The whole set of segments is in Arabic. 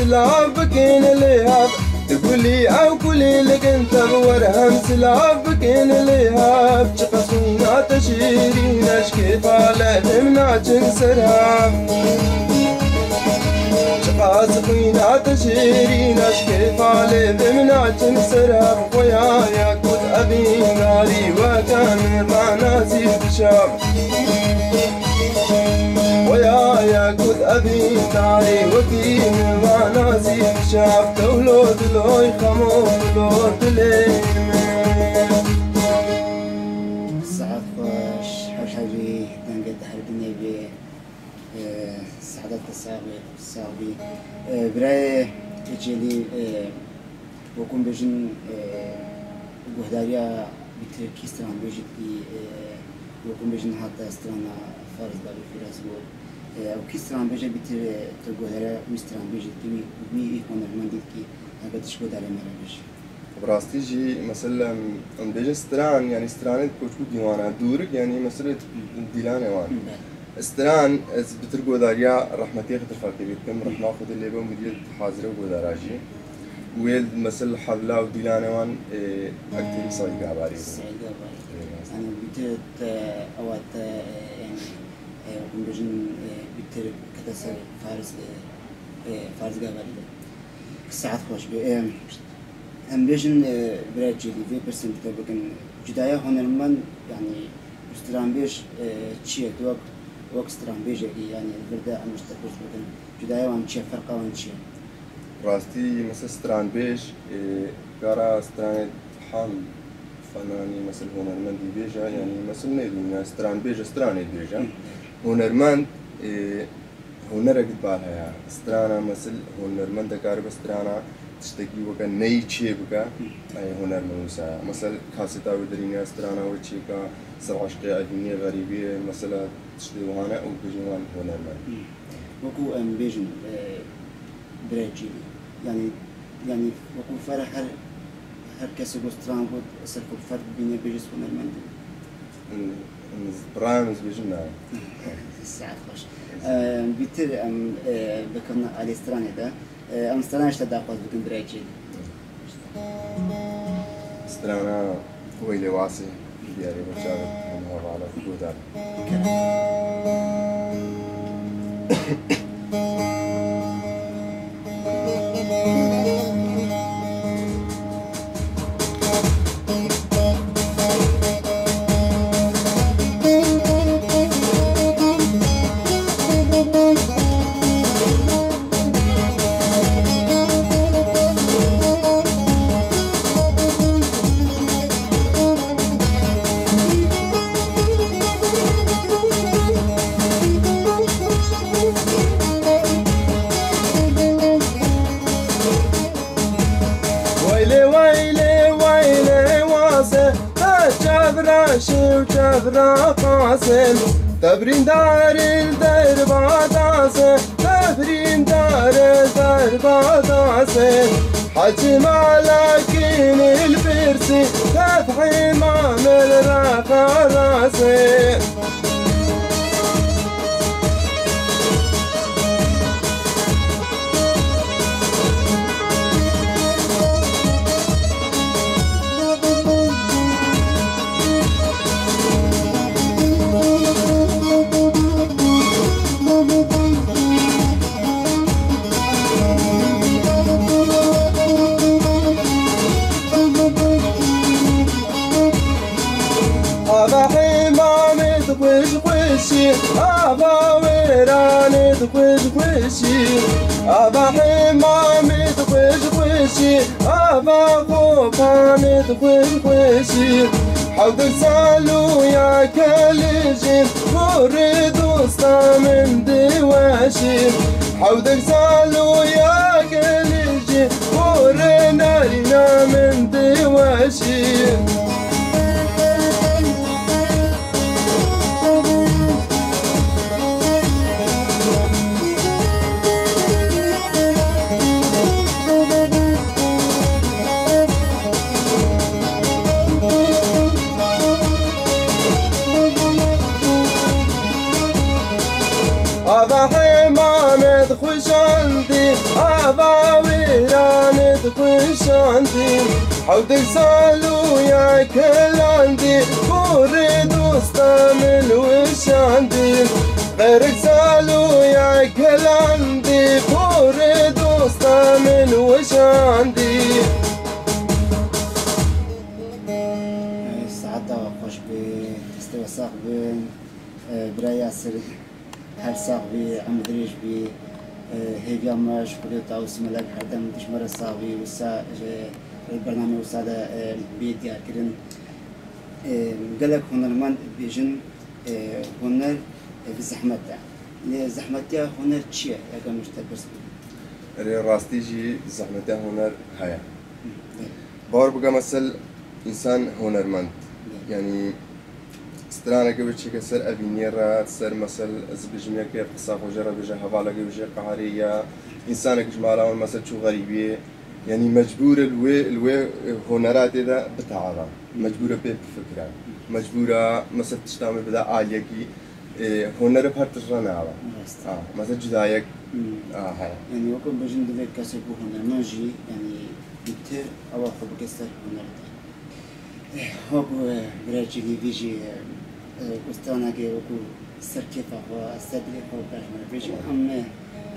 سلابك لهاب تقولي او كلي لك انت بورهم سلابك لهاب شقصونا تشيرين اشكيف على همنا جنسرها شقصونا تشيرين اشكيف على همنا جنسرها ويا ياكل ابي ناري وكان مع ناسي بشام ويا ياكل ابي ناري وكين مع ناسي بشام تولد لوي خمود لود لين ساعات خوش حوشاجي دنقد حردني بي سعادة الصاغي براي تجيلي وكون بجن بوهداريا بتركيستان بيجي وكون بجن حتى استرانا فارس بابي فراس او كيستان بيجي بترجوهرا ويستران بيجي كي وي هنر منديت كي هبتش بوداري مرابش براستي جي مثلا ام بيجي استران يعني استران كوچو ديوانا دورك يعني مثلا ديلانه وان استران از بترجو داريا رحمتي خاطر فرقي بكم رح ناخذ اللي بو مدير حاضره وداراجي ويل مثل حبلا وديلانه وان اكثر صايغه باري انا بيت اوات يعني بنجن بيت كتاس فارس جابالي ساعات خوش بي ام بيجن براجي في برسنت تبقى جدايه هنرمن يعني استران بيش تشي وقت استران بيجي يعني البرده المستقبل بكن جدايه وان تشي فرقه وان تشي راستي مثل استران بيش قرا استران حام فناني مثل هنرمند بيجا يعني مثل نيدو استران بيجا استران بيجا هنرمند هنر قد بالها استرانا مثل هنرمند كارب استرانا تشتكي وكان ني شيء بكا أي هنر منوسا مثل خاصة ودرينا استرانا وشيكا سرعشقي أدنية غريبية مثلا تشتكي وهنا أو بيجوان هنر من وكو أم بيجن بريجي يعني وكو فرح هر كسر استران بود سركو فرق بين بيجس هنر من برايمز بيجنا الساعات خوش بيتر ام بكنا على استراني ده ام استراني اشتدا قاز بكن بريجي استرانا هو اللي واسي يعني بتشارك من هو على كودار وجبرا قاسم تبرين دار الدرباداسم تبرين دار الدرباداسم حجم لكن الفرسي تفحي مامل رافع راسي أبا ويراني تخوش خوشي أبا حمامي تخوش خوشي أبا خوفاني تخوش خوشي حوضك سالو يا كالجي فوري دوستا من دواشي حوضك سالو يا كالجي فوري نارنا من دواشي أبا حمامد خوش عندي أبا وشاندي حودك سالو يا كل عندي فورد وستامل وشاندي غيرك سالو يا كل عندي فورد وستامل وشاندي ساعتها خوش بتستوى ساق برايا سري هر ساق بأمدريش هيفيا ما شكله تاوس ملاك هردم تشمر الصاوي وسا البرنامج وسا بيت يا كرن قالك هنرمان بيجن هنر بزحمة لزحمتها هنر شيء يا كمش تبرس راستي جي زحمتها هنر هيا بار بقى مثل إنسان هنرمند يعني سترانا قبل شيء كسر أبينيرا سر مثل زبجمية كيف قصة وجرا بجا هوالا قبل قهرية إنسانك جمالا مثل شو غريبية يعني مجبور الوي هنرات إذا بتعارض مجبورة بفكرة مجبورة مثل تشتغل بدا عالية كي هنر بهر تجرنا على مثل جدايك هاي يعني وكم بجن دليل كسر هنر ماجي يعني بتر أو خب كسر هنر هو براجي فيجي استانا كي وكو سركيفا واستدري هو باش ما فيجي أم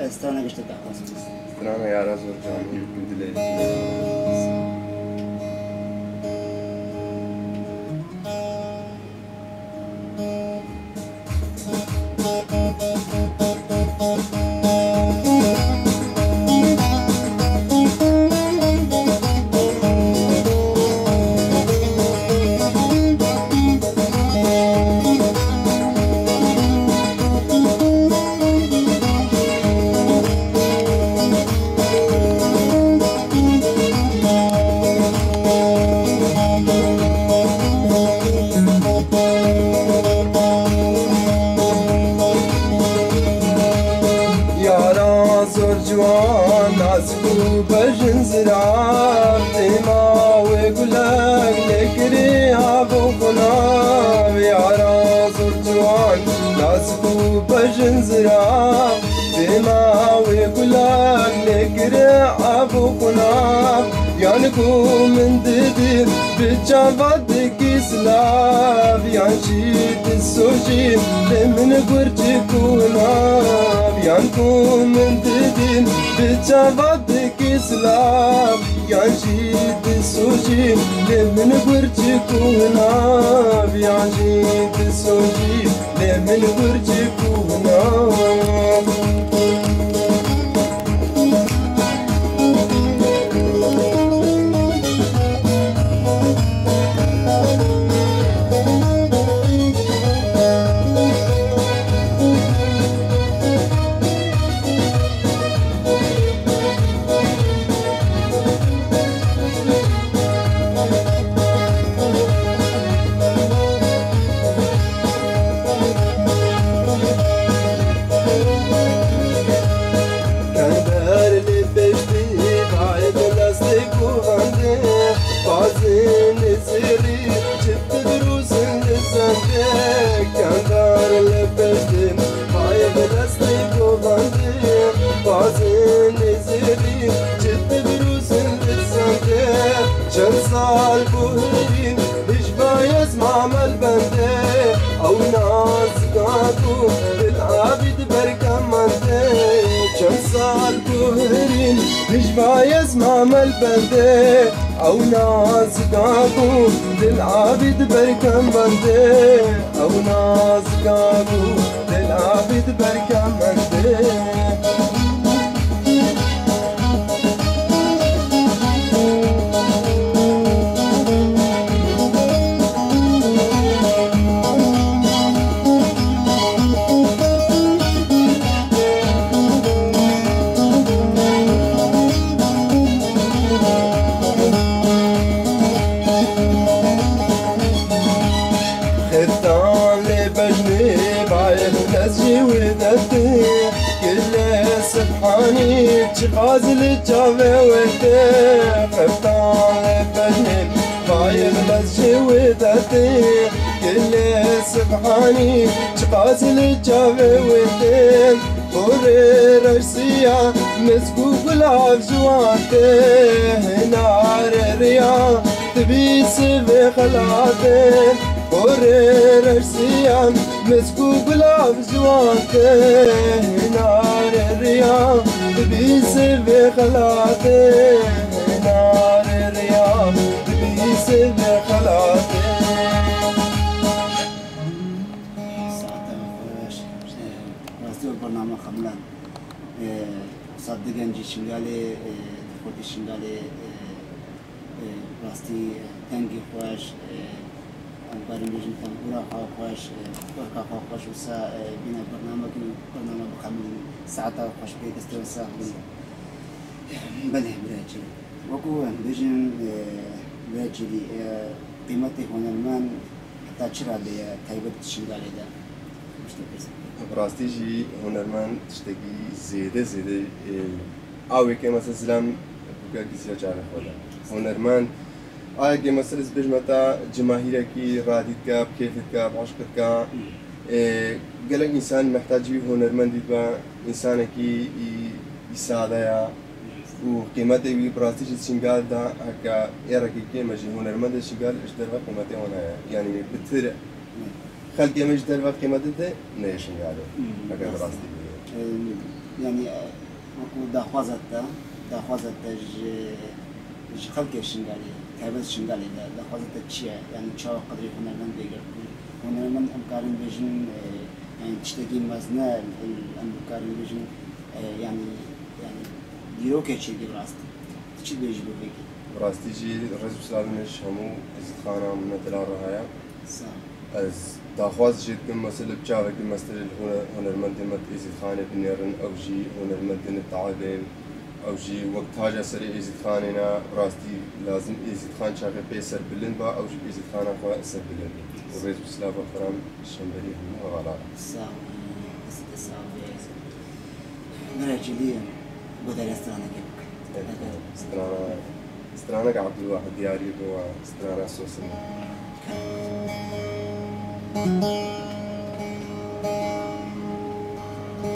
استانا قشت تحقق استرانا يا رازور جامي بدليل بجن زرعة تيما ويقولك لكري هابو قناب يا راس الجوان ناسكو بجن زرعة تيما ويقولك لكري هابو قناب يانكو من ددين بجابتك سلاف يانشيت السوجين لمن قرجكو ناب يانكو من ددين بجابتك سلاف يانشيت السوجين لمن قرجكو ناب يانشيت السوجين لمن قرجكو ناب جنسال بوهرين إجبا يسمع مالبندي أو ناس قاكو بالعابد بركم مندي جنسال بوهرين إجبا يسمع مالبندي أو ناس قاكو بالعابد بركم مندي أو ناس قاكو بالعابد بركم مندي سبحاني تغازل الجابي ويدي خفتان بجنب بايب مسجي ودتي كل سبحاني تغازل الجابي ويدي كوري رشيا مسكو بلعب جواته نار ريا تبيس بخلاته كوري رشيا مسكو بلعب جواته نار ريا تبيس بخلاته نار ريا تبيس بخلاته برنامه خملان صدقنجي شنغالي خودي شنغالي راستي تنگي خوش برنامه بيجن تنبورا خوش بركا خوش وسا بينا برنامه بخمل ساعتا خوش بيت استوسا بله براجي وكو بيجن براجي قيمتي هنرمان حتى تشرا بيا تايبت شنغالي ده براستيجي هنرمان تشتكي زيادة أو كي مثلا زلام بقى جزيرة جارة خدا هنرمان كي مثلا زبج متى جماهيرك راديتك بكيفك بعشقك قال إنسان محتاج به هنرمان ديبا إنسانك يساعده وقيمته براستيجي شنقال ده هكا إيرك كي مجي هنرمان شنقال إيش دربا قيمته هنا يعني بتر خلق يمش دربا قيمته ده نيشن يعني هكا براستي يعني وكو داخوازت ج خلق شنقالي كابس شنقالي داخوازت تشيا يعني تشاو قدري هنرمان بيجر هنرمان أمكارن بيجن يعني تشتكي مزنا الأمكارن بيجن يعني ديرو كيتشي براستي تشي بيجي بيجي براستي جي الرزق سلامش همو إزت خانة من تلا رهايا از داخواز جيت كم مثلا بجاوك مثلا هنرمند مت إزت خانة بنيرن أو جي هنرمند التعادل أو جي وقت حاجة سري إزت خاننا براستي لازم إزت خان شاغل بيسر بلن با أو جي إزت خانة خوا سر بلن والرزق سلام فرام الشمبري هم غلط مرجليا بدل استرانا كيفك استرانا عبد الواحد دياري هو استرانا سوسن